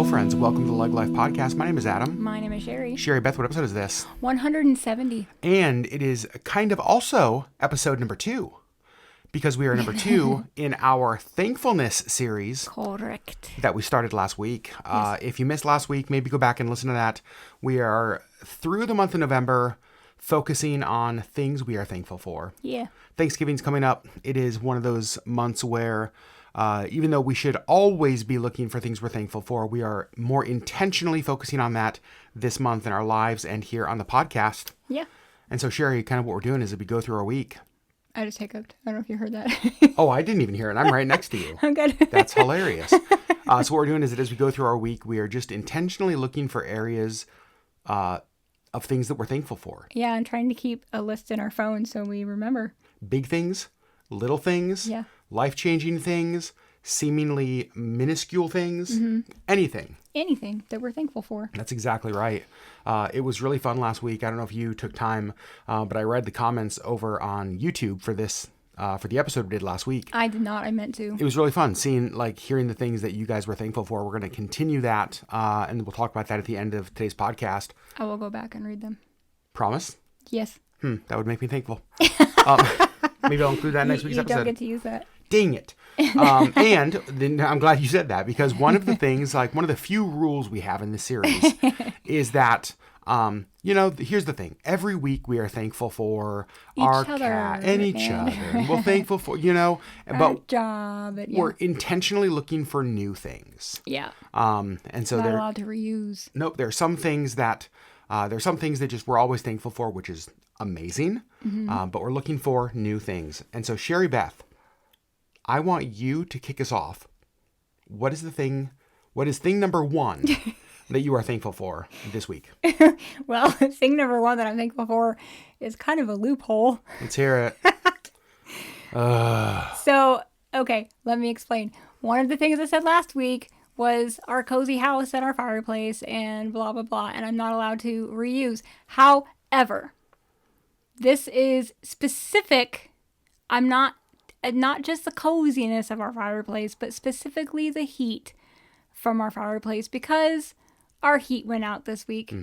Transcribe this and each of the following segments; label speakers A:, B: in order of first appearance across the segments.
A: friends. Welcome to the LeggLife podcast. My name is Adam.
B: My name is Sherry.
A: Sherry Beth, what episode is this?
B: 170.
A: And it is kind of also episode number 2, because we are number 2 in our Thankfulness Series.
B: Correct.
A: That we started last week.
B: Yes.
A: If you missed last week, maybe go back and listen to that. We are through the month of November, focusing on things we are thankful for.
B: Yeah.
A: Thanksgiving's coming up. It is one of those months where even though we should always be looking for things we're thankful for, we are more intentionally focusing on that this month in our lives and here on the podcast.
B: Yeah.
A: And so, Sherry, kind of what we're doing is that we go through our week.
B: I just hiccuped. I don't know if you heard that.
A: Oh, I didn't even hear it. I'm right next to you.
B: I'm good.
A: That's hilarious. So what we're doing is that as we go through our week, we are just intentionally looking for areas of things that we're thankful for.
B: Yeah, I'm trying to keep a list in our phone so we remember.
A: Big things, little things,
B: Yeah.
A: life-changing things, seemingly minuscule things, anything.
B: Anything that we're thankful for.
A: That's exactly right. It was really fun last week. I don't know if you took time, but I read the comments over on YouTube for this, for the episode we did last week.
B: I did not. I meant to.
A: It was really fun hearing the things that you guys were thankful for. We're going to continue that, and we'll talk about that at the end of today's podcast.
B: I will go back and read them.
A: Promise?
B: Yes.
A: That would make me thankful. Maybe I'll include that in next week's episode.
B: You don't get to use that.
A: Dang it. And then I'm glad you said that, because one of the things, one of the few rules we have in this series is that, here's the thing. Every week we are thankful for our cat and each other. And we're thankful for, but
B: job.
A: we're intentionally looking for new things.
B: Yeah.
A: And so
B: Not allowed to reuse.
A: Nope. There are some things that just we're always thankful for, which is amazing. But we're looking for new things. And so, Sherry Beth, I want you to kick us off. What is thing number 1 that you are thankful for this week?
B: Well, thing number 1 that I'm thankful for is kind of a loophole.
A: Let's hear it.
B: So, okay, let me explain. One of the things I said last week was our cozy house and our fireplace and blah, blah, blah, and I'm not allowed to reuse. However, this is specific. I'm not just the coziness of our fireplace, but specifically the heat from our fireplace, because our heat went out this week.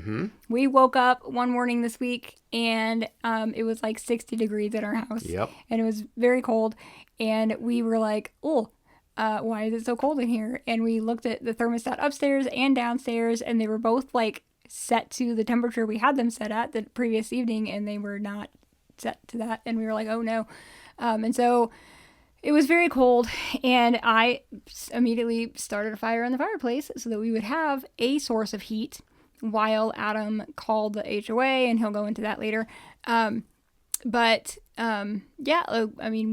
B: We woke up one morning this week and it was like 60 degrees in our house.
A: Yep.
B: And it was very cold. And we were like, why is it so cold in here? And we looked at the thermostat upstairs and downstairs, and they were both set to the temperature we had them set at the previous evening, and they were not set to that. And we were like, oh no. And so it was very cold, and I immediately started a fire in the fireplace so that we would have a source of heat while Adam called the HOA, and he'll go into that later. We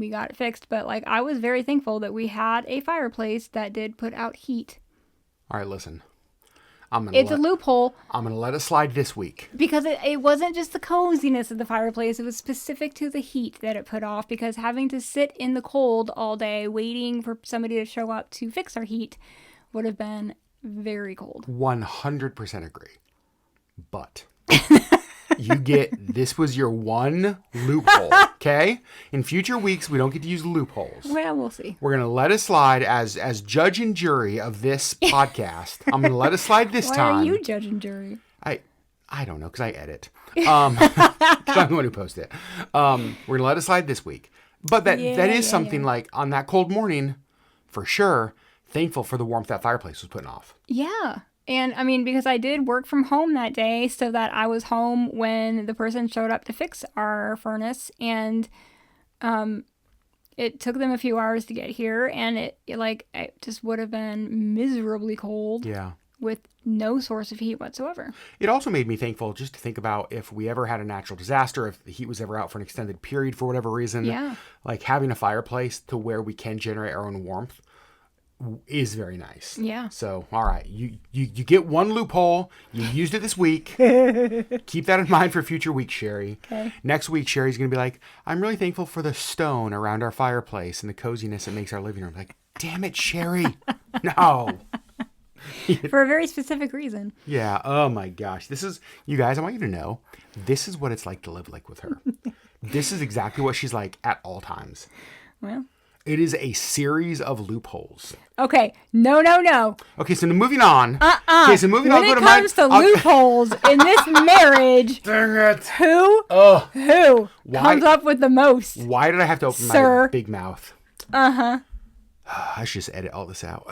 B: got it fixed, but I was very thankful that we had a fireplace that did put out heat.
A: All right, listen.
B: It's a loophole.
A: I'm going to let it slide this week.
B: Because it wasn't just the coziness of the fireplace. It was specific to the heat that it put off. Because having to sit in the cold all day waiting for somebody to show up to fix our heat would have been very cold.
A: 100% agree. But this was your one loophole, okay? In future weeks, we don't get to use loopholes.
B: Well, we'll see.
A: We're going to let it slide as judge and jury of this podcast. I'm going to let it slide this time.
B: Why are you judge and jury?
A: I don't know, because I edit. 'Cause I'm the one who posted it. We're going to let it slide this week. But that is something on that cold morning, for sure, thankful for the warmth that fireplace was putting off.
B: Yeah. And because I did work from home that day, so that I was home when the person showed up to fix our furnace, and it took them a few hours to get here, and it just would have been miserably cold.
A: Yeah.
B: With no source of heat whatsoever.
A: It also made me thankful just to think about if we ever had a natural disaster, if the heat was ever out for an extended period for whatever reason.
B: Yeah.
A: Having a fireplace to where we can generate our own warmth is very nice.
B: Yeah.
A: So, all right, you get one loophole. You used it this week. Keep that in mind for future weeks, Sherry.
B: Okay.
A: Next week, Sherry's going to be like, I'm really thankful for the stone around our fireplace and the coziness it makes our living room. Damn it, Sherry. No.
B: For a very specific reason.
A: Yeah. Oh my gosh. You guys, I want you to know, this is what it's like to live with her. This is exactly what she's like at all times.
B: Well.
A: It is a series of loopholes.
B: Okay. No.
A: Okay, so moving on. Okay, so moving on.
B: When it comes to loopholes in this marriage,
A: dang it.
B: who comes up with the most?
A: Why did I have to open my big mouth? I should just edit all this out.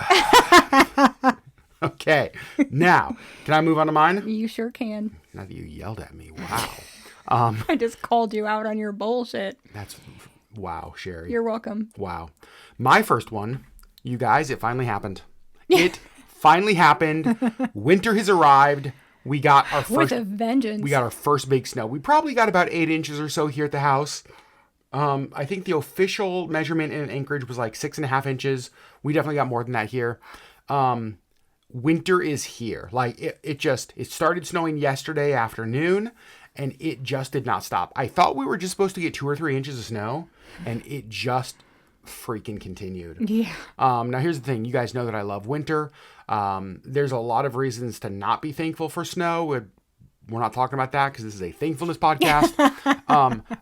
A: Okay, now, can I move on to mine?
B: You sure can.
A: Now that you yelled at me, wow.
B: I just called you out on your bullshit.
A: Wow, Sherry.
B: You're welcome.
A: Wow. My first one, you guys, it finally happened. It finally happened. Winter has arrived. We got our first...
B: With a vengeance.
A: We got our first big snow. We probably got about 8 inches or so here at the house. I think the official measurement in Anchorage was like 6.5 inches. We definitely got more than that here. Winter is here. Like it started snowing yesterday afternoon and it just did not stop. I thought we were just supposed to get 2 or 3 inches of snow and it just freaking continued.
B: Yeah.
A: Now here's the thing. You guys know that I love winter. There's a lot of reasons to not be thankful for snow. We're not talking about that because this is a thankfulness podcast.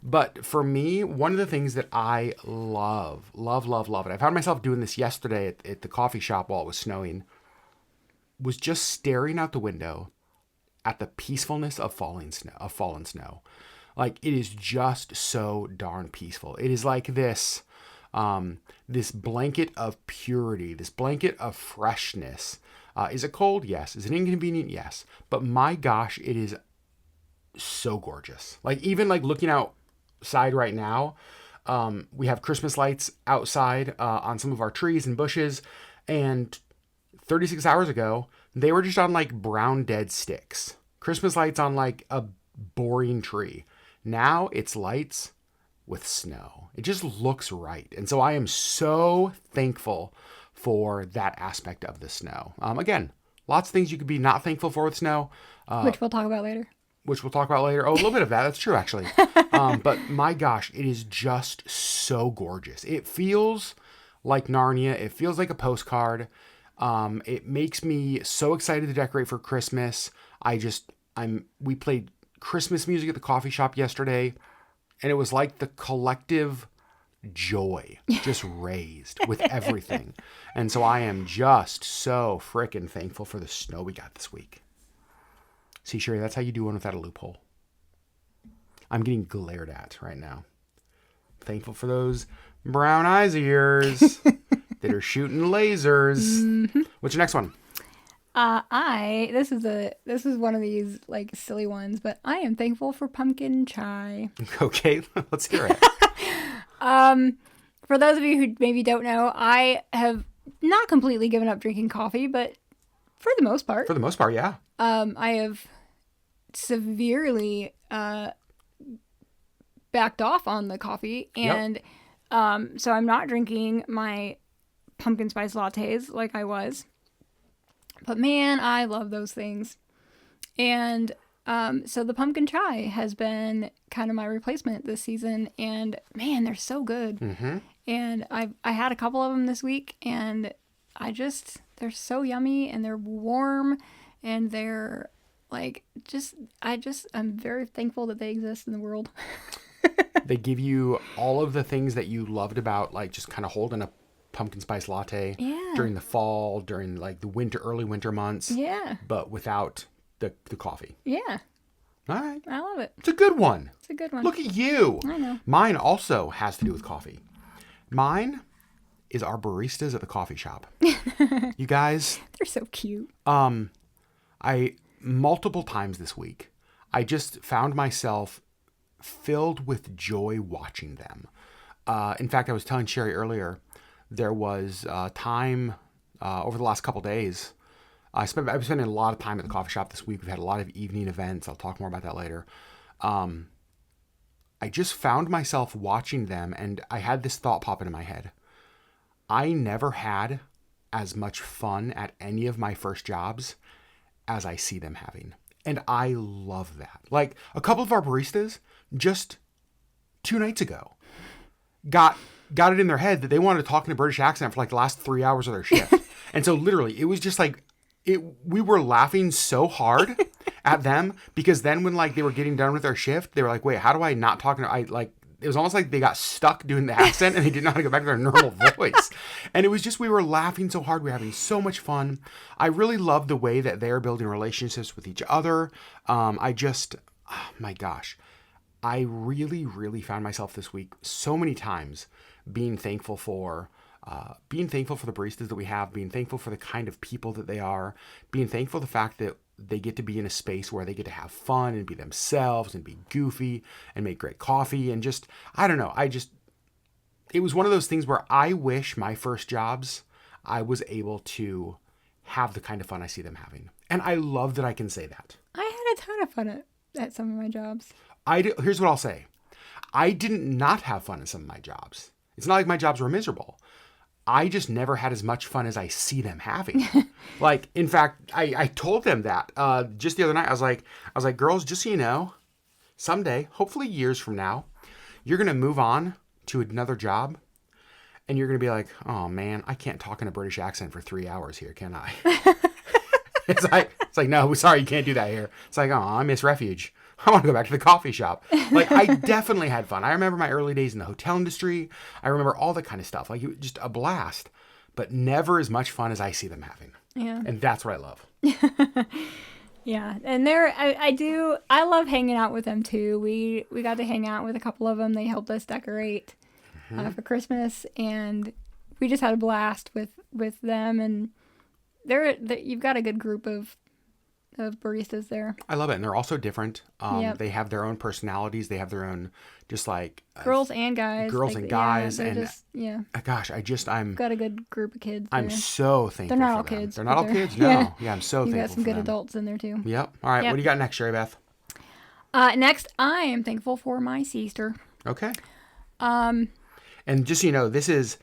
A: But for me, one of the things that I love, and I found myself doing this yesterday at the coffee shop while it was snowing, was just staring out the window at the peacefulness of fallen snow. Like, it is just so darn peaceful. It is like this blanket of purity, this blanket of freshness. Is it cold? Yes. Is it inconvenient? Yes. But my gosh, it is so gorgeous. Like, even like looking outside right now, we have Christmas lights outside on some of our trees and bushes, and 36 hours ago, they were just on like brown dead sticks. Christmas lights on like a boring tree. Now it's lights with snow. It just looks right. And so I am so thankful for that aspect of the snow. Again, lots of things you could be not thankful for with snow.
B: Which we'll talk about later.
A: Oh, a little bit of that. That's true, actually. But my gosh, it is just so gorgeous. It feels like Narnia. It feels like a postcard. It makes me so excited to decorate for Christmas. We played Christmas music at the coffee shop yesterday, and it was like the collective joy just raised with everything. And so I am just so freaking thankful for the snow we got this week. See, Sherry, that's how you do one without a loophole. I'm getting glared at right now. Thankful for those brown eyes of yours that are shooting lasers. Mm-hmm. What's your next one?
B: This is one of these like silly ones, but I am thankful for pumpkin chai.
A: Okay, let's hear it.
B: For those of you who maybe don't know, I have not completely given up drinking coffee, but for the most part.
A: Yeah.
B: I have severely backed off on the coffee, and so I'm not drinking my pumpkin spice lattes like I was. But man, I love those things. And so the pumpkin chai has been kind of my replacement this season, and man, they're so good. Mm-hmm. And I had a couple of them this week, and they're so yummy, and they're warm, and they're like I'm very thankful that they exist in the world.
A: They give you all of the things that you loved about like just kind of holding a pumpkin spice latte during the fall, during like the early winter months. Yeah. But without the coffee.
B: Yeah.
A: All right.
B: I love it.
A: It's a good one.
B: Look
A: at you.
B: I know.
A: Mine also has to do with coffee. Mine is our baristas at the coffee shop. You guys.
B: They're so cute.
A: Multiple times this week, I just found myself filled with joy watching them. In fact, I was telling Sherry earlier, there was time over the last couple days. I've been spending a lot of time at the coffee shop this week. We've had a lot of evening events. I'll talk more about that later. I just found myself watching them, and I had this thought pop into my head. I never had as much fun at any of my first jobs as I see them having. And I love that. Like, a couple of our baristas just 2 nights ago got it in their head that they wanted to talk in a British accent for like the last 3 hours of their shift. And so literally it was just like, we were laughing so hard at them because then when like they were getting done with their shift, they were like, wait, how do I not talk? it was almost like they got stuck doing the accent and they didn't know how to go back to their normal voice. And it was just, we were laughing so hard. We were having so much fun. I really love the way that they're building relationships with each other. Oh my gosh. I really, really found myself this week so many times being thankful for the baristas that we have, being thankful for the kind of people that they are, being thankful for the fact that they get to be in a space where they get to have fun and be themselves and be goofy and make great coffee and just, I don't know. It was one of those things where I wish my first jobs, I was able to have the kind of fun I see them having. And I love that I can say that.
B: I had a ton of fun at some of my jobs.
A: Here's what I'll say. I didn't not have fun at some of my jobs. It's not like my jobs were miserable. I just never had as much fun as I see them having. Like, in fact, I told them that just the other night. I was like, girls, just so you know, someday, hopefully years from now, you're going to move on to another job and you're going to be like, oh man, I can't talk in a British accent for 3 hours here, can I? It's like, no, sorry, you can't do that here. It's like, oh, I miss refuge. I want to go back to the coffee shop. Like, I definitely had fun. I remember my early days in the hotel industry. I remember all that kind of stuff. Like, it was just a blast, but never as much fun as I see them having.
B: Yeah.
A: And that's what I love.
B: Yeah. And I love hanging out with them too. We got to hang out with a couple of them. They helped us decorate for Christmas, and we just had a blast with them. And you've got a good group of baristas there.
A: I love it. And they're also different.
B: Yep.
A: They have their own personalities. They have their own, just like
B: girls and guys.
A: And guys.
B: Yeah,
A: and
B: just, yeah.
A: Gosh, I'm
B: got a good group of kids there.
A: I'm so thankful.
B: They're not all
A: for them.
B: kids.
A: They're not all kids. No. Yeah, I'm so
B: You've
A: thankful.
B: got some good
A: for them.
B: adults in there too.
A: Yep. All right.
B: Yep.
A: What do you got next, Sherry Beth?
B: Next, I am thankful for my sister.
A: Okay. And just so you know, this is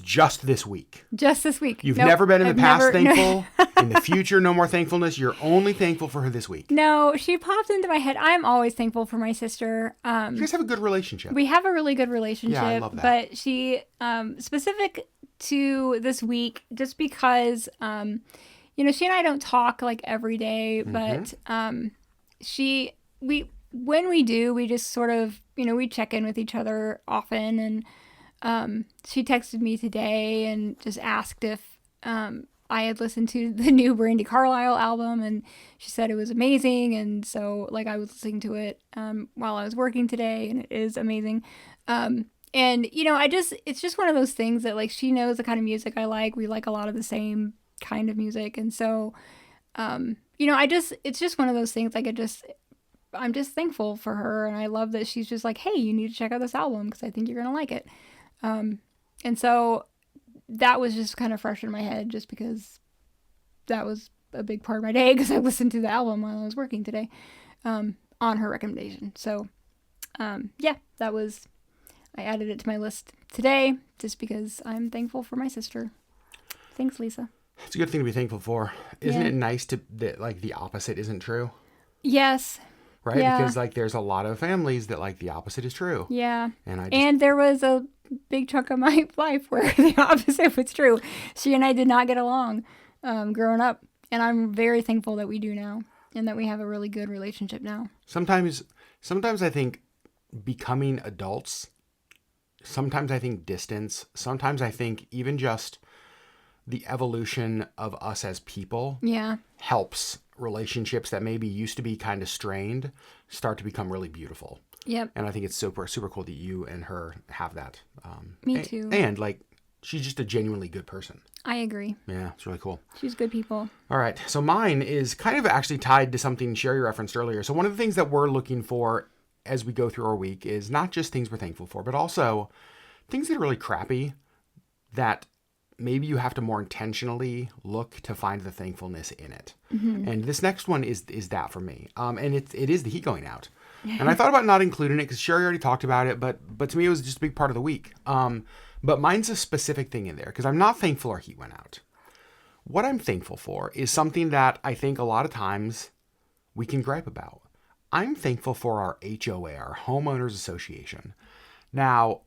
A: just this week.
B: Just this week.
A: You've
B: Nope,
A: never been in the
B: I've
A: past
B: never,
A: thankful. In the future, no more thankfulness. You're only thankful for her this week.
B: No, she popped into my head. I'm always thankful for my sister.
A: You guys have a good relationship.
B: We have a really good relationship.
A: Yeah, I love that.
B: But she, specific to this week, just because, she and I don't talk like every day, but when we do, we just sort of, we check in with each other often. And she texted me today and just asked if I had listened to the new Brandy Carlisle album, and she said it was amazing. And so, like, I was listening to it while I was working today, and it is amazing. And it's just one of those things that, like, she knows the kind of music I like. We like a lot of the same kind of music, and so, it's just one of those things. Like, I'm just thankful for her, and I love that she's just like, hey, you need to check out this album because I think you're gonna like it. And so that was just kind of fresh in my head just because that was a big part of my day because I listened to the album while I was working today on her recommendation. So, I added it to my list today just because I'm thankful for my sister. Thanks, Lisa.
A: It's a good thing to be thankful for. Isn't it nice that, like, the opposite isn't true?
B: Yes.
A: Right?
B: Yeah.
A: Because, like, there's a lot of families that, like, the opposite is true.
B: Yeah.
A: And
B: there was a big chunk of my life where the opposite was true. She and I did not get along growing up. And I'm very thankful that we do now and that we have a really good relationship now.
A: Sometimes I think becoming adults, sometimes I think distance, sometimes I think even just the evolution of us as people helps relationships that maybe used to be kind of strained start to become really beautiful.
B: Yep.
A: And I think it's super, super cool that you and her have that.
B: Me too.
A: And, like, she's just a genuinely good person.
B: I agree.
A: Yeah, it's really cool.
B: She's good people.
A: All right. So mine is kind of actually tied to something Sherry referenced earlier. So one of the things that we're looking for as we go through our week is not just things we're thankful for, but also things that are really crappy that maybe you have to more intentionally look to find the thankfulness in it. Mm-hmm. And this next one is that for me. And it is the heat going out. And I thought about not including it because Sherry already talked about it, but to me it was just a big part of the week. But mine's a specific thing in there because I'm not thankful our heat went out. What I'm thankful for is something that I think a lot of times we can gripe about. I'm thankful for our HOA, our Homeowners Association. Now,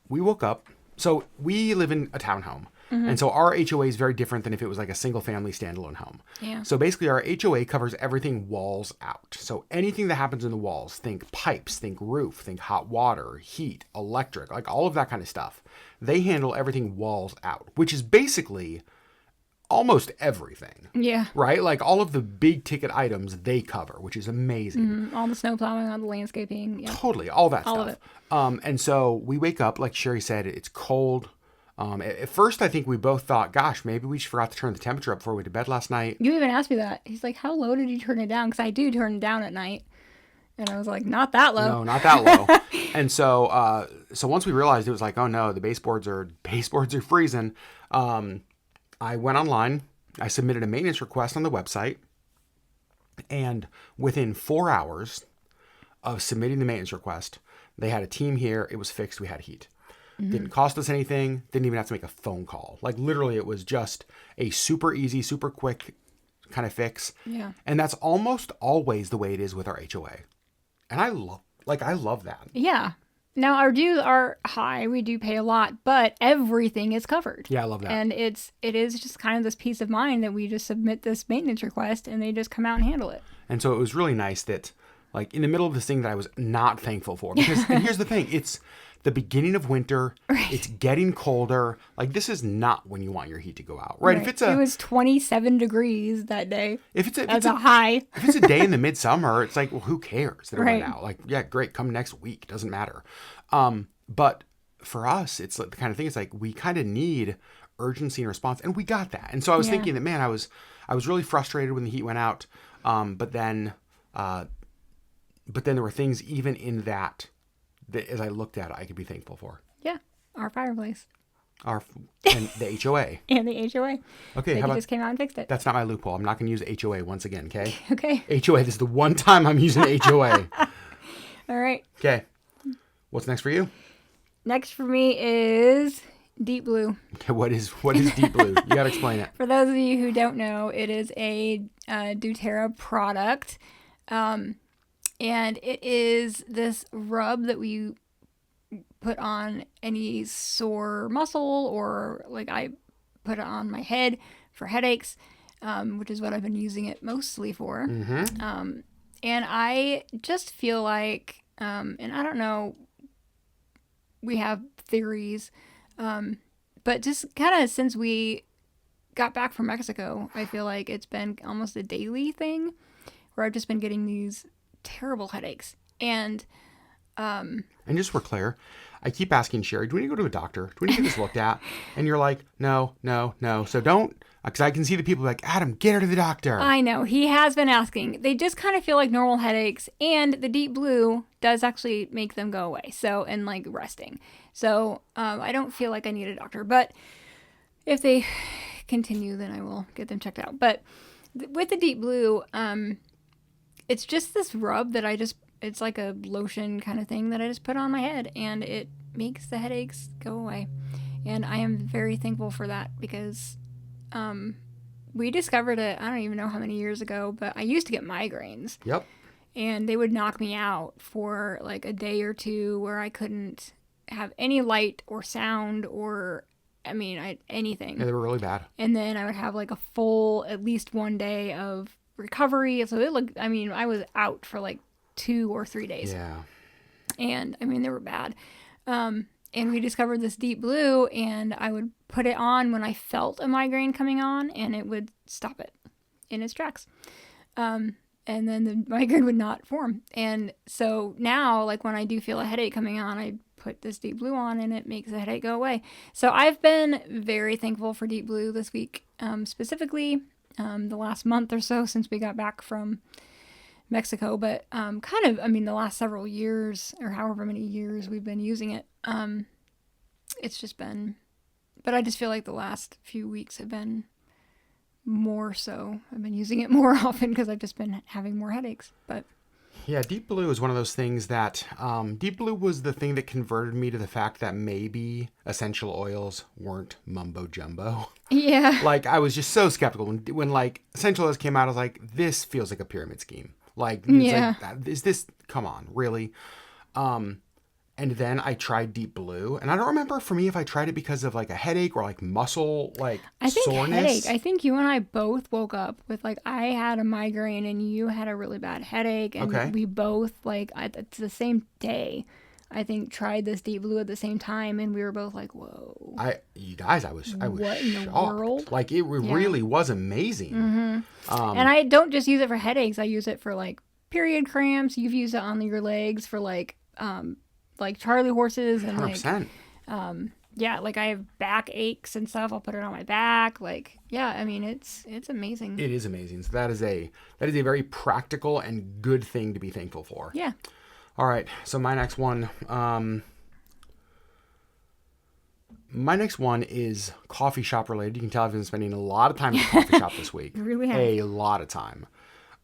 A: we woke up. So we live in a townhome. And so our HOA is very different than if it was like a single family standalone home.
B: Yeah.
A: So basically our HOA covers everything walls out. So anything that happens in the walls, think pipes, think roof, think hot water, heat, electric, like all of that kind of stuff. They handle everything walls out, which is basically almost everything.
B: Yeah.
A: Right? Like all of the big ticket items they cover, which is amazing.
B: All the snow plowing, all the landscaping. Yeah.
A: Totally. All that
B: All
A: stuff.
B: of it.
A: And so we wake up, like Sherry said, it's cold. At first, I think we both thought, gosh, maybe we just forgot to turn the temperature up before we went to bed last night.
B: You even asked me that. He's like, how low did you turn it down? Because I do turn it down at night. And I was like, not that low.
A: No, not that low. And so once we realized it was like, oh no, the baseboards are freezing. I went online. I submitted a maintenance request on the website. And within 4 hours of submitting the maintenance request, they had a team here. It was fixed. We had heat. Didn't cost us anything. Didn't even have to make a phone call. Like literally it was just a super easy, super quick kind of fix.
B: Yeah.
A: And that's almost always the way it is with our HOA. And I love that.
B: Yeah. Now our dues are high. We do pay a lot, but everything is covered.
A: Yeah, I love that.
B: And it is just kind of this peace of mind that we just submit this maintenance request and they just come out and handle it.
A: And so it was really nice that like in the middle of this thing that I was not thankful for because and here's the thing, it's the beginning of winter,
B: right.
A: It's getting colder. Like this is not when you want your heat to go out, right?
B: If it was 27 degrees that day.
A: If it's
B: a high.
A: If it's a day in the midsummer, it's like, well, who cares that it
B: right.
A: went out? Like, yeah, great, come next week, doesn't matter. But for us, it's like the kind of thing. It's like we kind of need urgency and response, and we got that. And so I was thinking that, man, I was really frustrated when the heat went out. But then there were things even in that as I looked at it, I could be thankful for.
B: Yeah, our fireplace.
A: And the HOA.
B: And the HOA.
A: Okay,
B: They just came out and fixed it.
A: That's not my loophole. I'm not going to use HOA once again, okay?
B: Okay.
A: HOA, this is the one time I'm using HOA.
B: All right.
A: Okay. What's next for you?
B: Next for me is Deep Blue.
A: Okay, what is Deep Blue? You got to explain it.
B: For those of you who don't know, it is a doTERRA product. And it is this rub that we put on any sore muscle, or like I put it on my head for headaches, which is what I've been using it mostly for.
A: Mm-hmm.
B: And I just feel like, and I don't know, we have theories, but just kind of since we got back from Mexico, I feel like it's been almost a daily thing where I've just been getting these terrible headaches. And
A: just for Claire, I keep asking Sherry, do we need to go to a doctor? Do we need to get this looked at? And you're like, no. So don't, because I can see the people like, Adam, get her to the doctor.
B: I know, he has been asking. They just kind of feel like normal headaches, and the Deep Blue does actually make them go away. So, and like resting. So I don't feel like I need a doctor, but if they continue, then I will get them checked out. But with the Deep Blue, it's just this rub that it's like a lotion kind of thing that I just put on my head, and it makes the headaches go away. And I am very thankful for that because we discovered it, I don't even know how many years ago, but I used to get migraines.
A: Yep.
B: And they would knock me out for like a day or two where I couldn't have any light or sound or, anything.
A: Yeah, they were really bad.
B: And then I would have like a full, at least one day of recovery. So I was out for like 2 or 3 days.
A: Yeah.
B: And they were bad. And we discovered this Deep Blue, and I would put it on when I felt a migraine coming on, and it would stop it in its tracks. And then the migraine would not form. And so now, like when I do feel a headache coming on, I put this Deep Blue on, and it makes the headache go away. So I've been very thankful for Deep Blue this week, specifically the last month or so since we got back from Mexico. But the last several years, or however many years we've been using it, it's just been, but I just feel like the last few weeks have been more so. I've been using it more often because I've just been having more headaches. But
A: yeah, Deep Blue is one of those things that Deep Blue was the thing that converted me to the fact that maybe essential oils weren't mumbo jumbo.
B: Yeah.
A: Like I was just so skeptical when like essential oils came out. I was like, this feels like a pyramid scheme. Like, it's like, is this, come on, really? And then I tried Deep Blue, and I don't remember for me if I tried it because of like a headache or like muscle like
B: I think
A: soreness.
B: headache. I think you and I both woke up with like I had a migraine and you had a really bad headache, and
A: Okay.
B: we both like it's the same day. I think tried this Deep Blue at the same time, and we were both like, "Whoa!"
A: You guys, I was
B: What in the
A: shocked.
B: world?
A: Like it really was amazing.
B: And I don't just use it for headaches. I use it for like period cramps. You've used it on your legs for like Charlie horses and
A: 100%.
B: like I have back aches and stuff. I'll put it on my back. Like, yeah, I mean, it's amazing.
A: It is amazing. So that is a very practical and good thing to be thankful for.
B: Yeah.
A: All right. So my next one. My next one is coffee shop related. You can tell I've been spending a lot of time at the coffee shop this week.
B: You really have.
A: A lot of time.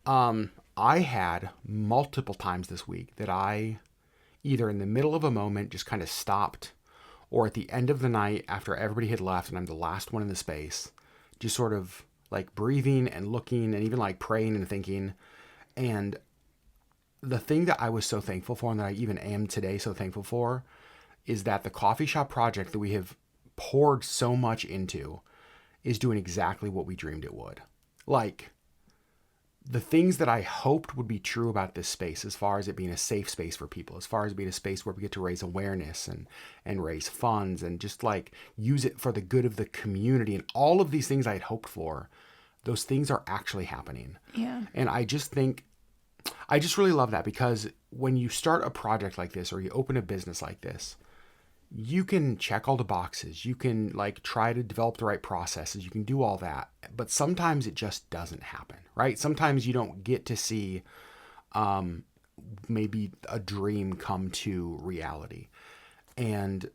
A: I had multiple times this week that I either in the middle of a moment just kind of stopped, or at the end of the night after everybody had left and I'm the last one in the space, just sort of like breathing and looking and even like praying and thinking. And the thing that I was so thankful for, and that I even am today so thankful for, is that the coffee shop project that we have poured so much into is doing exactly what we dreamed it would. Like, the things that I hoped would be true about this space, as far as it being a safe space for people, as far as being a space where we get to raise awareness and raise funds and just like use it for the good of the community, and all of these things I had hoped for, those things are actually happening.
B: Yeah.
A: And I just really love that, because when you start a project like this or you open a business like this, you can check all the boxes. You can like try to develop the right processes. You can do all that, but sometimes it just doesn't happen, right? Sometimes you don't get to see maybe a dream come to reality, and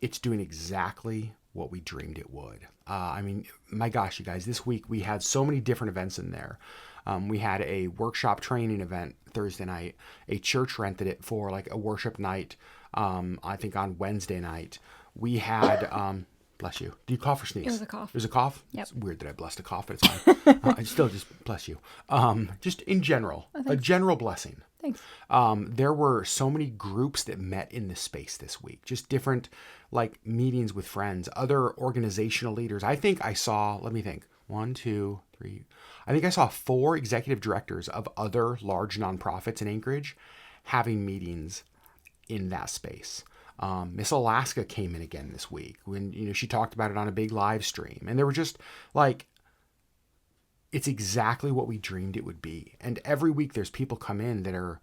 A: it's doing exactly what we dreamed it would. I mean, my gosh, you guys, this week we had so many different events in there. We had a workshop training event Thursday night. A church rented it for like a worship night. I think on Wednesday night. We had, bless you. Do you cough or sneeze?
B: It was a cough.
A: It was a cough?
B: Yep.
A: It's weird that I blessed a cough, but it's fine. I still just bless you. Just in general, a general blessing.
B: Thanks.
A: There were so many groups that met in the space this week, just different like meetings with friends, other organizational leaders. I think I saw, let me think, 1, 2, 3. I think I saw 4 executive directors of other large nonprofits in Anchorage having meetings in that space. Miss Alaska came in again this week when, she talked about it on a big live stream, and there were just like, it's exactly what we dreamed it would be. And every week there's people come in that are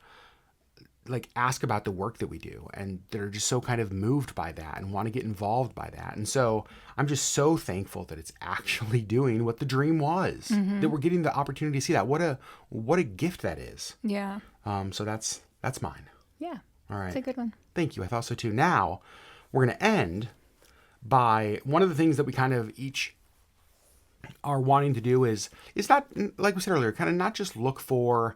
A: like, ask about the work that we do, and that are just so kind of moved by that and want to get involved by that. And so I'm just so thankful that it's actually doing what the dream was, that we're getting the opportunity to see that. What a gift that is.
B: Yeah.
A: So that's mine.
B: Yeah.
A: All right.
B: It's a good one.
A: Thank you. I thought so too. Now we're going to end by one of the things that we kind of each are wanting to do is not, like we said earlier, kind of not just look for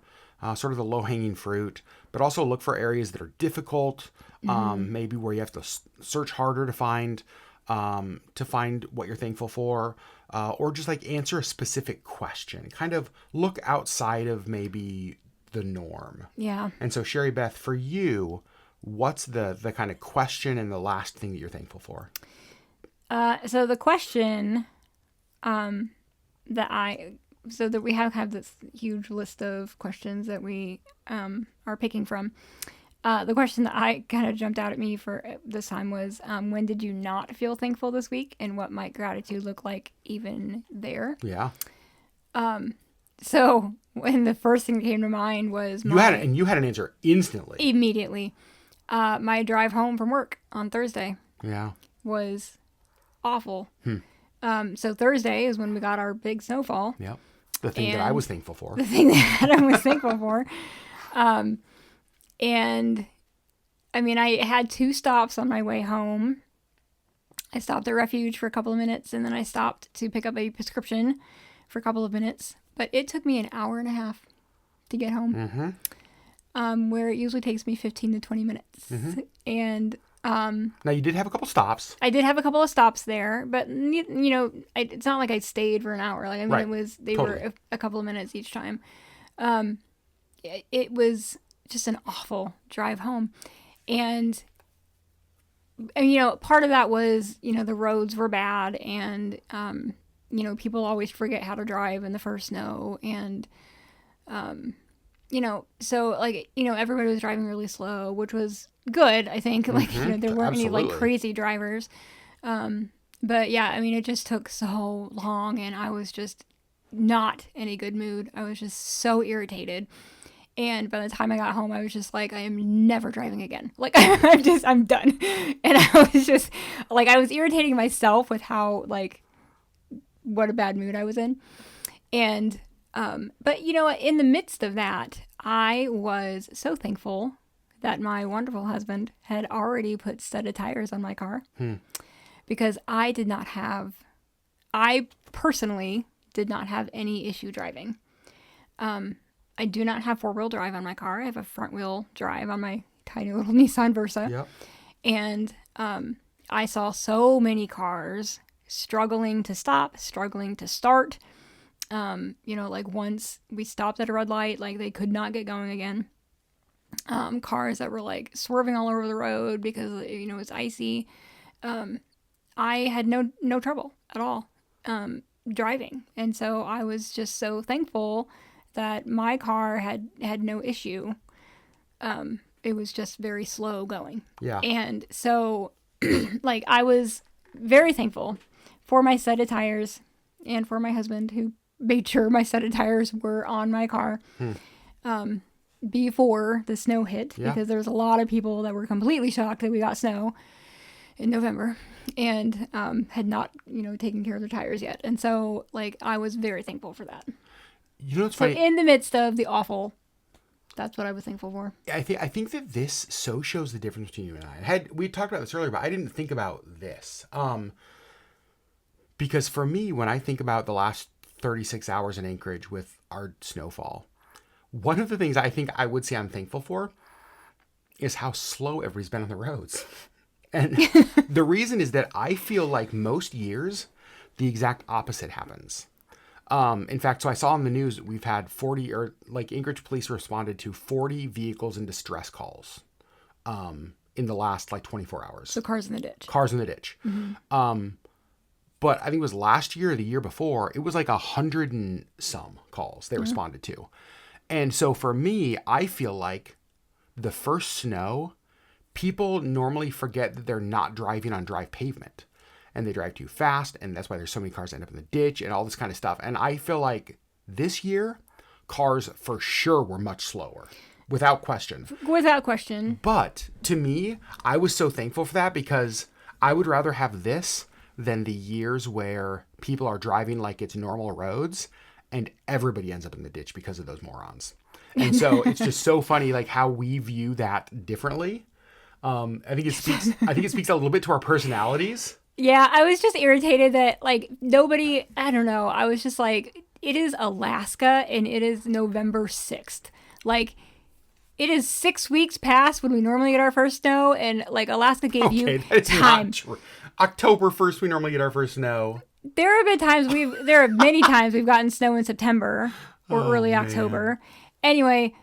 A: sort of the low-hanging fruit, but also look for areas that are difficult, maybe where you have to search harder to find what you're thankful for, or just like answer a specific question. Kind of look outside of maybe the norm.
B: Yeah.
A: And so, Sherry Beth, for you, what's the kind of question and the last thing that you're thankful for?
B: So the question that we have this huge list of questions that we are picking from. The question that I kind of jumped out at me for this time was, when did you not feel thankful this week, and what might gratitude look like even there?
A: Yeah.
B: So when the first thing that came to mind was
A: you had an answer instantly.
B: Immediately. My drive home from work on Thursday.
A: Yeah.
B: Was awful. So Thursday is when we got our big snowfall.
A: Yep. The thing that I was thankful for.
B: The thing that I was thankful for. And I mean, I had 2 stops on my way home. I stopped at Refuge for a couple of minutes, and then I stopped to pick up a prescription for a couple of minutes. But it took me an hour and a half to get home, where it usually takes me 15 to 20 minutes. And
A: now you did have a couple stops.
B: I did have a couple of stops there, but it's not like I stayed for an hour. Like, I mean,
A: Right.
B: they were a couple of minutes each time. It was just an awful drive home, and and, you know, part of that was, you know, the roads were bad and, you know, people always forget how to drive in the first snow. And, you know, so like, you know, everybody was driving really slow, which was good, I think. Like, you know, there weren't any like crazy drivers. But yeah, I mean, it just took so long and I was just not in a good mood. I was just so irritated. And by the time I got home, I was just like, I am never driving again. Like, I'm done. And I was just like, I was irritating myself with how, like, what a bad mood I was in. And, but you know, in the midst of that, I was so thankful that my wonderful husband had already put studded tires on my car because I personally did not have any issue driving. I do not have four-wheel drive on my car. I have a front-wheel drive on my tiny little Nissan Versa.
A: Yep.
B: And I saw so many cars struggling to stop, struggling to start. You know, like once we stopped at a red light, like they could not get going again. Cars that were like swerving all over the road because, you know, it's icy. I had no trouble at all driving. And so I was just so thankful that my car had no issue. It was just very slow going.
A: Yeah.
B: And so, like, I was very thankful for my set of tires and for my husband who made sure my set of tires were on my car before the snow hit, because there was a lot of people that were completely shocked that we got snow in November and had not, you know, taken care of their tires yet. And so, like, I was very thankful for that.
A: You know what's funny?
B: So in the midst of the awful, that's what I was thankful for.
A: I think that this so shows the difference between you and I. We talked about this earlier, but I didn't think about this. Because for me, when I think about the last 36 hours in Anchorage with our snowfall, one of the things I think I would say I'm thankful for is how slow everybody's been on the roads. And the reason is that I feel like most years, the exact opposite happens. In fact, so I saw on the news, we've had Anchorage police responded to 40 vehicles in distress calls in the last 24 hours.
B: So cars in the ditch.
A: Mm-hmm. But I think it was last year or the year before, it was like 100 and some calls they responded to. And so for me, I feel like the first snow, people normally forget that they're not driving on dry pavement. And they drive too fast, and that's why there's so many cars that end up in the ditch and all this kind of stuff. And I feel like this year, cars for sure were much slower, without question.
B: Without question.
A: But to me, I was so thankful for that because I would rather have this than the years where people are driving like it's normal roads and everybody ends up in the ditch because of those morons. And so it's just so funny, like how we view that differently. I think it speaks a little bit to our personalities.
B: Yeah, I was just irritated that, like, nobody, I don't know, I was just like, it is Alaska and it is November 6th. Like, it is 6 weeks past when we normally get our first snow, and, like, Alaska gave you time.
A: Not true. October 1st, we normally get our first snow.
B: There are many times we've gotten snow in September or early October. Anyway,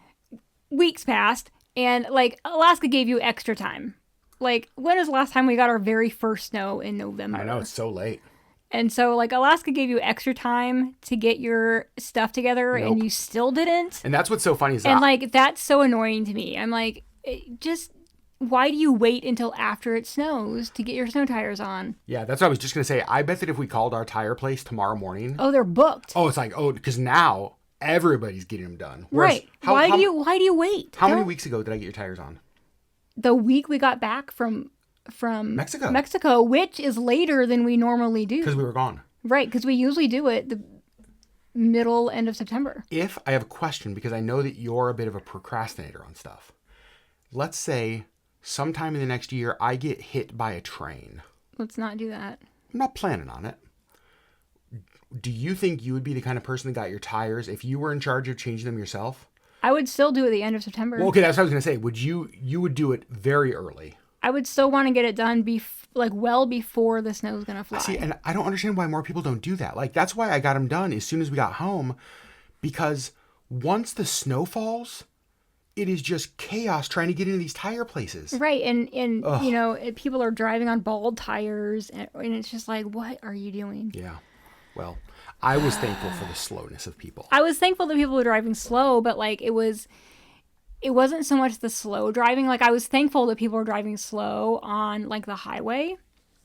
B: weeks passed, and, like, Alaska gave you extra time. Like, when was the last time we got our very first snow in November?
A: I know, it's so late.
B: And so, like, Alaska gave you extra time to get your stuff together, and you still didn't.
A: And that's what's so funny is
B: that... And, like, that's so annoying to me. I'm like, why do you wait until after it snows to get your snow tires on?
A: Yeah, that's what I was just going to say. I bet that if we called our tire place tomorrow morning...
B: Oh, they're booked.
A: Oh, it's like, because now everybody's getting them done.
B: Whereas, right. Why do you wait?
A: How many weeks ago did I get your tires on?
B: The week we got back from Mexico, which is later than we normally do.
A: Because we were gone.
B: Right, because we usually do it the end of September.
A: If I have a question, because I know that you're a bit of a procrastinator on stuff. Let's say sometime in the next year, I get hit by a train.
B: Let's not do that.
A: I'm not planning on it. Do you think you would be the kind of person that got your tires if you were in charge of changing them yourself?
B: I would still do it at the end of September.
A: Well, okay, that's what I was going to say. Would you would do it very early?
B: I would still want to get it done well before the snow's going to fly.
A: See, and I don't understand why more people don't do that. Like, that's why I got them done as soon as we got home, because once the snow falls, it is just chaos trying to get into these tire places.
B: Right. And you know, people are driving on bald tires, and it's just like, what are you doing?
A: Yeah. Well, I was thankful for the slowness of people.
B: I was thankful that people were driving slow, but like it wasn't so much the slow driving. Like I was thankful that people were driving slow on like the highway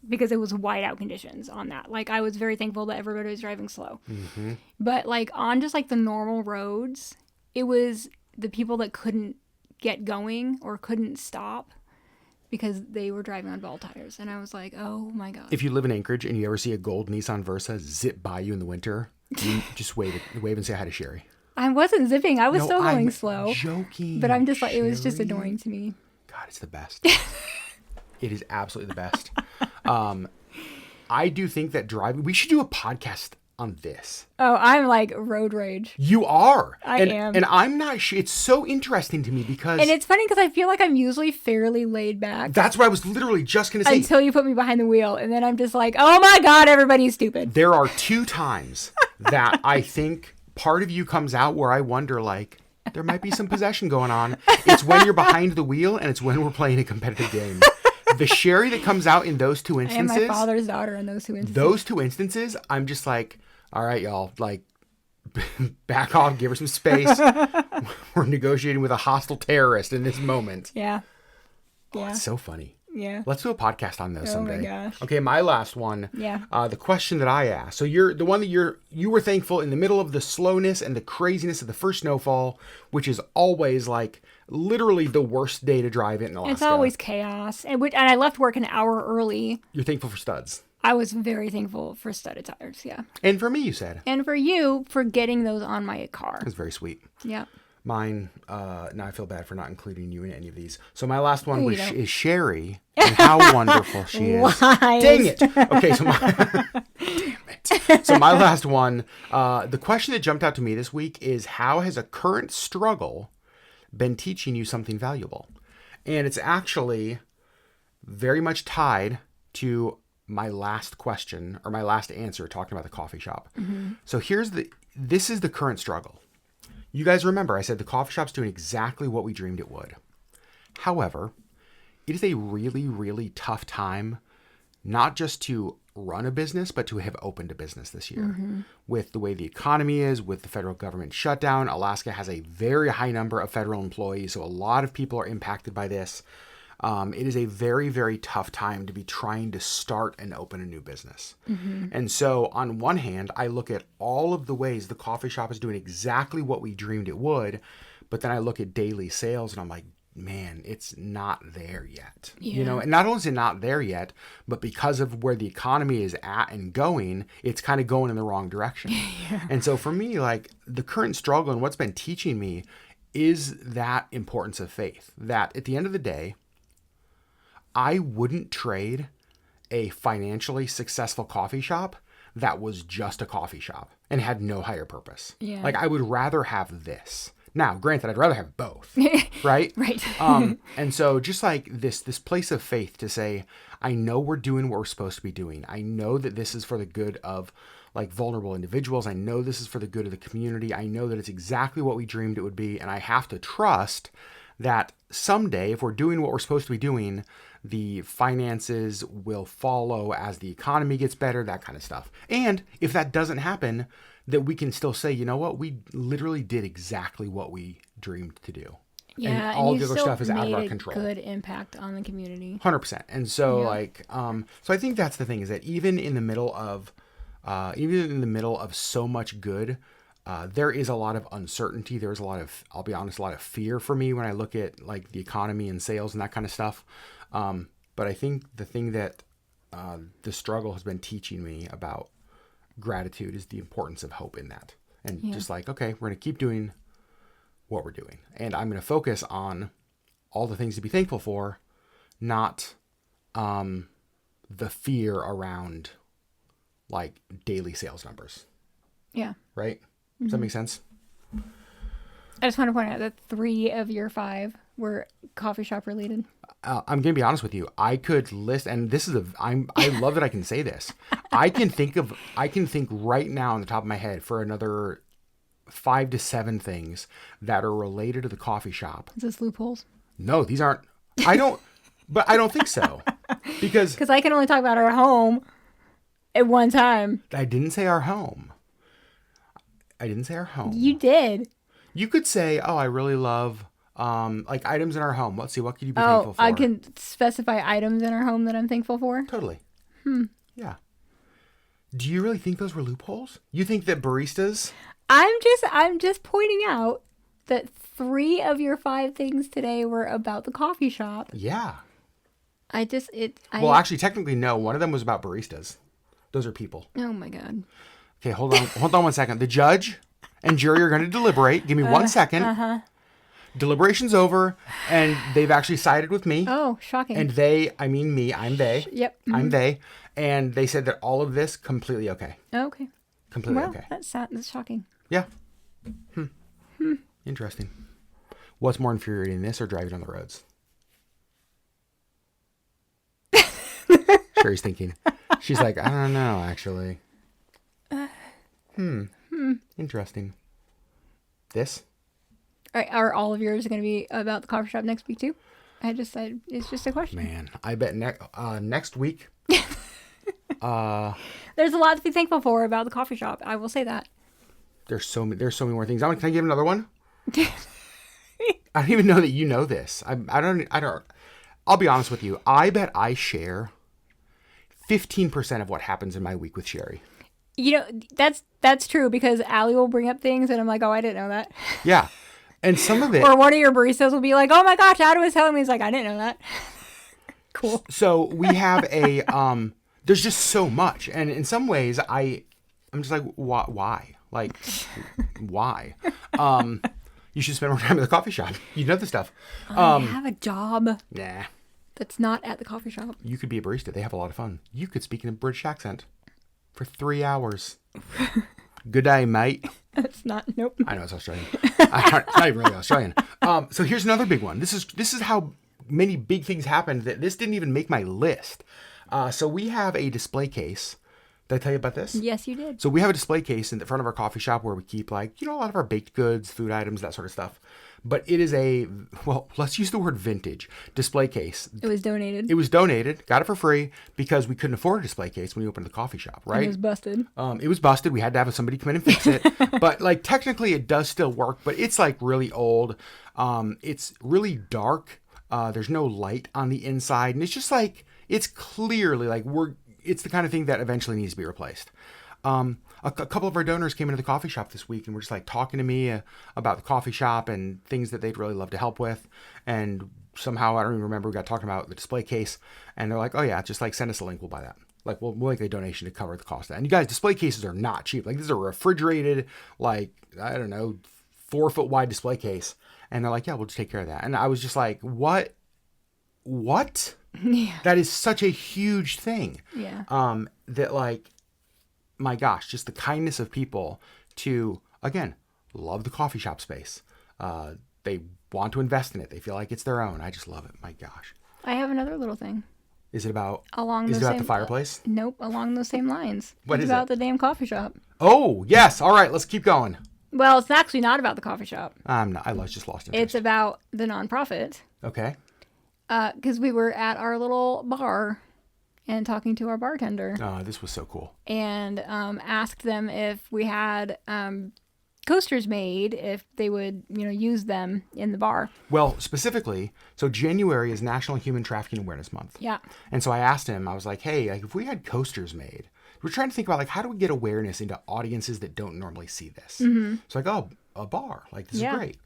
B: because it was whiteout conditions on that. Like I was very thankful that everybody was driving slow.
A: Mm-hmm.
B: But like on just like the normal roads, it was the people that couldn't get going or couldn't stop because they were driving on bald tires. And I was like, oh my God.
A: If you live in Anchorage and you ever see a gold Nissan Versa zip by you in the winter, you just wave and say hi to Sherry.
B: I wasn't zipping. I was
A: No,
B: still going
A: I'm
B: slow.
A: Joking.
B: But I'm just like, it was just
A: Sherry.
B: annoying to me.
A: God, it's the best. It is absolutely the best. I do think that driving, we should do a podcast on this.
B: Oh, I'm like road rage.
A: You are.
B: I am.
A: And I'm not sure. It's so interesting to me because.
B: And it's funny because I feel like I'm usually fairly laid back.
A: That's what I was literally just going to say.
B: Until you put me behind the wheel. And then I'm just like, oh my God, everybody's stupid.
A: There are 2 times that I think part of you comes out where I wonder, like, there might be some possession going on. It's when you're behind the wheel and it's when we're playing a competitive game. The Sherry that comes out in those 2 instances.
B: And my father's daughter in those 2 instances.
A: Those 2 instances, I'm just like, all right, y'all, like, back off, give her some space. We're negotiating with a hostile terrorist in this moment.
B: Yeah.
A: Oh, it's so funny.
B: Yeah.
A: Let's do a podcast on those someday.
B: Oh my gosh.
A: Okay, my last one.
B: Yeah.
A: The question that I asked. So you're the one that you were thankful in the middle of the slowness and the craziness of the first snowfall, which is always like literally the worst day to drive in Alaska.
B: It's always chaos. And I left work an hour early.
A: You're thankful for studs.
B: I was very thankful for studded tires, yeah.
A: And for me, you said.
B: And for you, for getting those on my car.
A: It was very sweet.
B: Yeah.
A: Mine, now I feel bad for not including you in any of these. So my last one is Sherry, and how wonderful she is.
B: Lies.
A: Dang it. Okay, so damn it. So my last one, the question that jumped out to me this week is, how has a current struggle been teaching you something valuable? And it's actually very much tied to my last question or my last answer talking about the coffee shop. Mm-hmm. So this is the current struggle. You guys remember I said the coffee shop's doing exactly what we dreamed it would. However, it is a really, really tough time, not just to run a business, but to have opened a business this year. Mm-hmm. With the way the economy is, with the federal government shutdown, Alaska has a very high number of federal employees, so a lot of people are impacted by this. It is a very, very tough time to be trying to start and open a new business. Mm-hmm. And so on one hand, I look at all of the ways the coffee shop is doing exactly what we dreamed it would, but then I look at daily sales and I'm like, man, it's not there yet.
B: Yeah.
A: You know, and not only is it not there yet, but because of where the economy is at and going, it's kind of going in the wrong direction. Yeah. And so for me, like the current struggle and what's been teaching me is that importance of faith, that at the end of the day, I wouldn't trade a financially successful coffee shop that was just a coffee shop and had no higher purpose.
B: Yeah.
A: Like I would rather have this. Now, granted, I'd rather have both, right?
B: Right.
A: And so just like this place of faith to say, I know we're doing what we're supposed to be doing. I know that this is for the good of like vulnerable individuals. I know this is for the good of the community. I know that it's exactly what we dreamed it would be. And I have to trust that someday, if we're doing what we're supposed to be doing, the finances will follow as the economy gets better, that kind of stuff. And if that doesn't happen, that we can still say, you know what, we literally did exactly what we dreamed to do.
B: Yeah,
A: and all
B: and
A: the other stuff is out of our control.
B: Good impact on the community.
A: 100%. And so so I think that's the thing, is that even in the middle of so much good, there is a lot of uncertainty. There's a lot of, I'll be honest, a lot of fear for me when I look at like the economy and sales and that kind of stuff. But I think the thing that the struggle has been teaching me about gratitude is the importance of hope in that. And just like, okay, we're going to keep doing what we're doing. And I'm going to focus on all the things to be thankful for, not the fear around like daily sales numbers.
B: Yeah.
A: Right? Does that make sense?
B: I just want to point out that 3 of your 5 were coffee shop related.
A: I'm going to be honest with you. I could list, and this is I love that I can say this. I can think right now on the top of my head for another 5 to 7 things that are related to the coffee shop.
B: Is this loopholes?
A: No, these aren't. I don't think so. Because
B: I can only talk about our home at one time.
A: I didn't say our home.
B: You did.
A: You could say, oh, I really love like items in our home. Let's see, what could you be thankful for?
B: I can specify items in our home that I'm thankful for.
A: Totally. Yeah. Do you really think those were loopholes? You think that baristas?
B: I'm just pointing out that 3 of your 5 things today were about the coffee shop.
A: Yeah.
B: Well,
A: actually, technically, no. One of them was about baristas. Those are people.
B: Oh my God.
A: Okay, hold on 1 second. The judge and jury are going to deliberate. Give me 1 second. Deliberation's over, and they've actually sided with me.
B: Oh, shocking.
A: And they, I mean me, I'm they.
B: Yep. Mm-hmm.
A: I'm they. And they said that all of this, completely okay.
B: Okay.
A: Completely okay.
B: That's shocking.
A: Yeah. Interesting. What's more infuriating, this or driving on the roads? Sherry's thinking. She's like, I don't know, actually. Interesting. This?
B: Are all of yours going to be about the coffee shop next week too? It's just a question.
A: Man, I bet next week.
B: There's a lot to be thankful for about the coffee shop. I will say that.
A: There's so many more things. Can I give another one? I don't even know that you know this. I don't. I'll be honest with you. I bet I share 15% of what happens in my week with Sherry.
B: You know, that's true, because Allie will bring up things and I'm like, oh, I didn't know that.
A: Yeah. And some of it.
B: Or one of your baristas will be like, oh my gosh, Adam was telling me. He's like, I didn't know that. Cool.
A: So we have a, there's just so much. And in some ways I'm just like, why? Like, why? You should spend more time at the coffee shop. You know the stuff.
B: I have a job.
A: Nah.
B: That's not at the coffee shop.
A: You could be a barista. They have a lot of fun. You could speak in a British accent for 3 hours. Good day, mate.
B: That's not, nope.
A: I know, it's Australian. It's not even really Australian. So here's another big one. This is how many big things happened that this didn't even make my list. So we have a display case. Did I tell you about this?
B: Yes, you did.
A: So we have a display case in the front of our coffee shop where we keep, like, a lot of our baked goods, food items, that sort of stuff. But it is let's use the word vintage display case.
B: It was donated.
A: It was donated. Got it for free because we couldn't afford a display case when we opened the coffee shop, right?
B: And it was busted.
A: It was busted. We had to have somebody come in and fix it. But, like, technically it does still work, but it's, like, really old. It's really dark. There's no light on the inside. And it's just, like, it's clearly, like, it's the kind of thing that eventually needs to be replaced. A couple of our donors came into the coffee shop this week and were just like talking to me about the coffee shop and things that they'd really love to help with. And somehow, I don't even remember, we got talking about the display case, and they're like, oh yeah, just like send us a link. We'll buy that. Like we'll make a donation to cover the cost of that. And you guys, display cases are not cheap. Like, this is a refrigerated, like, I don't know, 4-foot wide display case. And they're like, yeah, we'll just take care of that. And I was just like, what?
B: Yeah.
A: That is such a huge thing.
B: Yeah.
A: That, like, my gosh, just the kindness of people to, again, love the coffee shop space. They want to invest in it. They feel like it's their own. I just love it. My gosh.
B: I have another little thing.
A: Is it about
B: the
A: fireplace?
B: Nope, along those same lines.
A: What
B: it's
A: is
B: about
A: it?
B: the damn coffee shop.
A: Oh, yes. All right, let's keep going.
B: Well, it's actually not about the coffee shop.
A: I'm not. Just lost interest.
B: It's about the nonprofit.
A: Okay.
B: Because we were at our little bar and talking to our bartender.
A: Oh, this was so cool.
B: And asked them if we had coasters made, if they would, use them in the bar.
A: Well, specifically, so January is National Human Trafficking Awareness Month.
B: Yeah. And
A: so I asked him, I was like, hey, like, if we had coasters made, we're trying to think about, like, how do we get awareness into audiences that don't normally see this? Mm-hmm. It's like, oh, a bar. Like, this is great.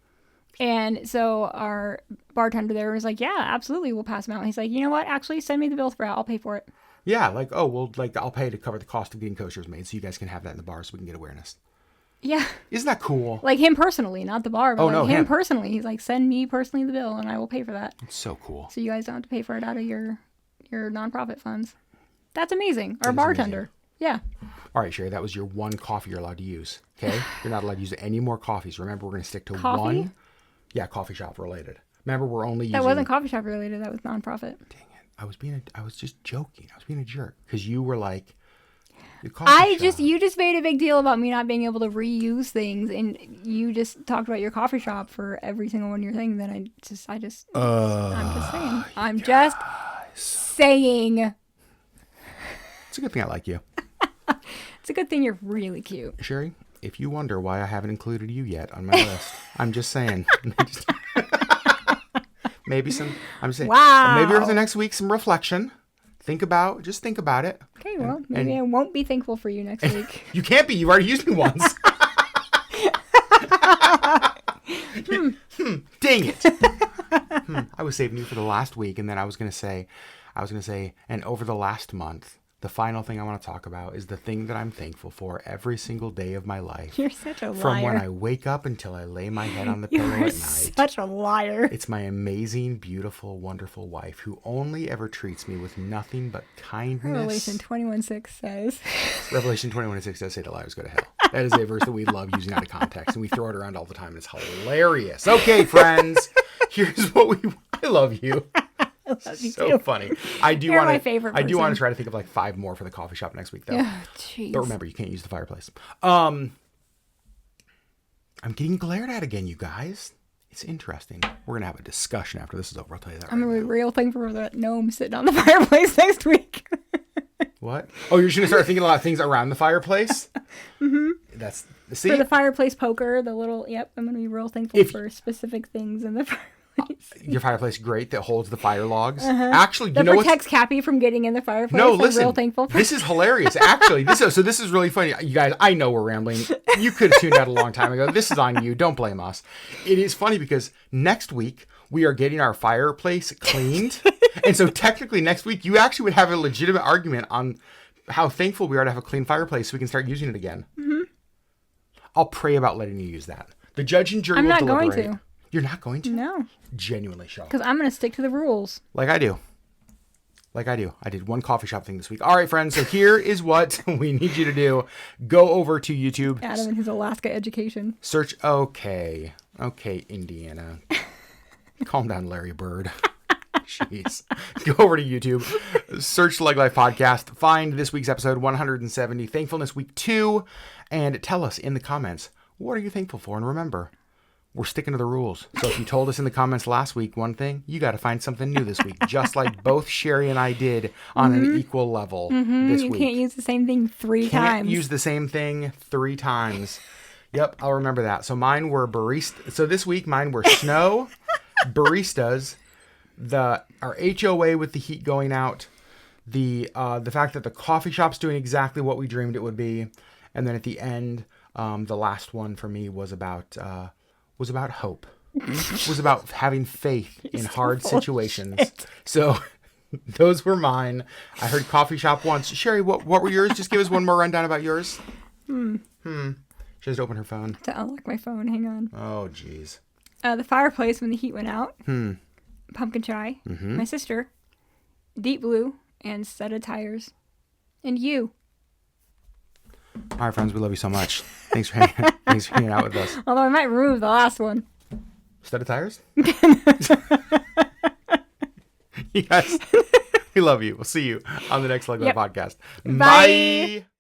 B: And so our bartender there was like, yeah, absolutely, we'll pass them out. And he's like, you know what? Actually, send me the bill for it. I'll pay for it.
A: Yeah, like, oh, well, like, I'll pay to cover the cost of getting coasters made so you guys can have that in the bar so we can get awareness.
B: Yeah.
A: Isn't that cool?
B: Like, him personally, not the bar, but him personally. He's like, send me personally the bill and I will pay for that.
A: It's so cool.
B: So you guys don't have to pay for it out of your nonprofit funds. That's amazing. Our bartender. Amazing. Yeah.
A: All right, Sherry, that was your one coffee you're allowed to use. Okay? You're not allowed to use any more coffees. Remember, we're going to stick to one. Yeah, coffee shop related. Remember, we're only using...
B: That wasn't coffee shop related. That was nonprofit.
A: Dang it. I was just joking. I was being a jerk. Because you were like... The coffee shop.
B: You just made a big deal about me not being able to reuse things, and you just talked about your coffee shop for every single one of your things. Then I'm just saying. I'm just saying.
A: It's a good thing I like you.
B: It's a good thing you're really cute.
A: Sherry, if you wonder why I haven't included you yet on my list, I'm just saying. Maybe I'm saying.
B: Wow.
A: Maybe over the next week, some reflection. Think about it.
B: Okay, well, maybe I won't be thankful for you next week.
A: You can't be. You've already used me once. Dang it. I was saving you for the last week, and then I was going to say, and over the last month, the final thing I want to talk about is the thing that I'm thankful for every single day of my life.
B: You're such a liar.
A: From when I wake up until I lay my head on the pillow at night.
B: Such a liar.
A: It's my amazing, beautiful, wonderful wife who only ever treats me with nothing but kindness.
B: Revelation 21:6 says.
A: Revelation 21:6 does say that liars go to hell. That is a verse that we love using out of context, and we throw it around all the time, and it's hilarious. Okay, friends, here's what I love you.
B: I love you
A: So
B: too.
A: funny. I do
B: You're
A: want
B: my
A: to.
B: favorite
A: I do want
B: person.
A: to try to think of like 5 more for the coffee shop next week, though.
B: Jeez.
A: But remember, you can't use the fireplace. I'm getting glared at again, you guys. It's interesting. We're gonna have a discussion after this is over. I'll tell you that.
B: I'm
A: right
B: gonna be
A: now.
B: real thankful for that gnome sitting on the fireplace next week.
A: What? Oh, you're just gonna start thinking a lot of things around the fireplace. That's see.
B: For the fireplace poker, the little. Yep, I'm gonna be real thankful for specific things in the fireplace.
A: Your fireplace, great, that holds the fire logs. Actually, you
B: That
A: know what?
B: protects Cappy from getting in the fireplace.
A: No,
B: I'm
A: listen.
B: real thankful for.
A: This is hilarious. Actually, this is really funny. You guys, I know we're rambling. You could have tuned out a long time ago. This is on you. Don't blame us. It is funny because next week we are getting our fireplace cleaned, and so technically next week you actually would have a legitimate argument on how thankful we are to have a clean fireplace so we can start using it again. Mm-hmm. I'll pray about letting you use that. The judge and jury will deliberate.
B: I'm not going to.
A: You're not going to?
B: No.
A: Genuinely shocked.
B: Because I'm going to stick to the rules.
A: Like I do. I did one coffee shop thing this week. All right, friends. So here is what we need you to do. Go over to YouTube.
B: Adam and his Alaska education.
A: Search. Okay, Indiana. Calm down, Larry Bird. Jeez. Go over to YouTube. Search LeggLife Podcast. Find this week's episode 170, Thankfulness Week 2. And tell us in the comments, what are you thankful for? And remember, we're sticking to the rules. So if you told us in the comments last week one thing, you got to find something new this week, just like both Sherry and I did on an equal level this week.
B: You can't use the same thing three
A: Can't
B: times.
A: use the same thing 3 times. Yep, I'll remember that. So mine were barista. So this week mine were snow, baristas, our HOA with the heat going out, the fact that the coffee shop's doing exactly what we dreamed it would be, and then at the end, the last one for me was about hope. Was about having faith in hard situations. So those were mine. I heard coffee shop once. Sherry, what were yours? Just give us one more rundown about yours. She just opened her phone.
B: To unlock my phone, hang on.
A: Oh, jeez.
B: The fireplace when the heat went out. Pumpkin chai. My sister. Deep blue and set of tires. And you.
A: All right, friends, we love you so much. Thanks for hanging out with us.
B: Although I might remove the last one.
A: Stud of tires? You guys, we love you. We'll see you on the next LeggLife podcast.
B: Bye.